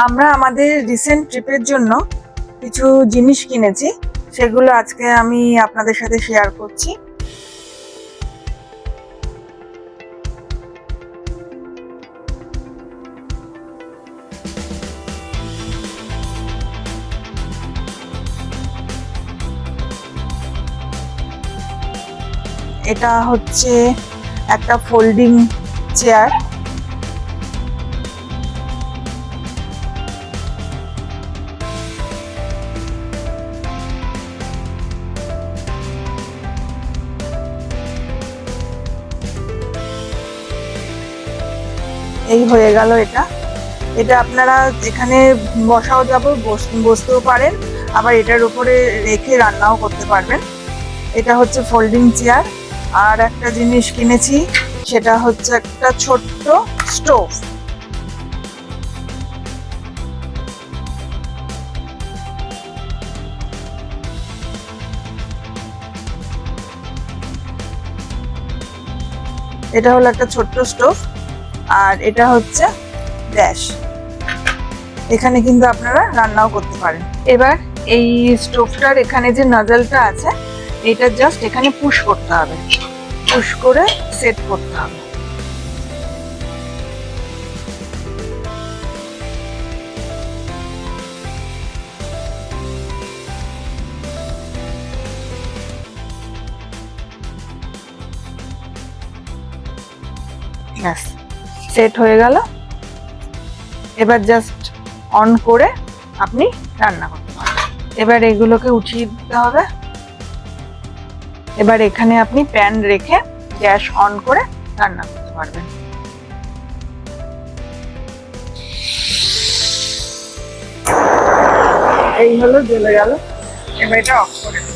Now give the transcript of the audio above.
আমরা আমাদের রিসেন্ট ট্রিপের জন্য কিছু জিনিস কিনেছি, সেগুলো আজকে আমি আপনাদের সাথে শেয়ার করছি। এটা হচ্ছে একটা ফোল্ডিং চেয়ার। এই হয়ে গেল এটা। এটা আপনারা এখানে বসাও যাবো, বসতেও পারেন, আবার এটার উপরে রেখে রান্নাও করতে পারবেন। এটা হচ্ছে ফোল্ডিং চেয়ার। আর একটা জিনিস কিনেছি, সেটা হচ্ছে একটা ছোট্ট স্টোভ। এটা হলো একটা ছোট্ট স্টোভ, আর এটা হচ্ছে গ্যাস। এখানে কিন্তু আপনারা রান্নাও করতে পারেন। এবার এই স্টোভটার এখানে যে নজলটা আছে, এটা জাস্ট এখানে পুশ করতে হবে, পুশ করে সেট করতে হবে। ব্যাস, সেট হয়ে গেল। এবার জাস্ট অন করে আপনি রান্না করতে পারবেন। এবার এগুলোকে উঠিয়ে দিতে হবে। এবার এখানে আপনি প্যান রেখে গ্যাস অন করে রান্না করতে পারবেন। এই হলো, জ্বলে গেল। এবার এটা অফ করে দিন।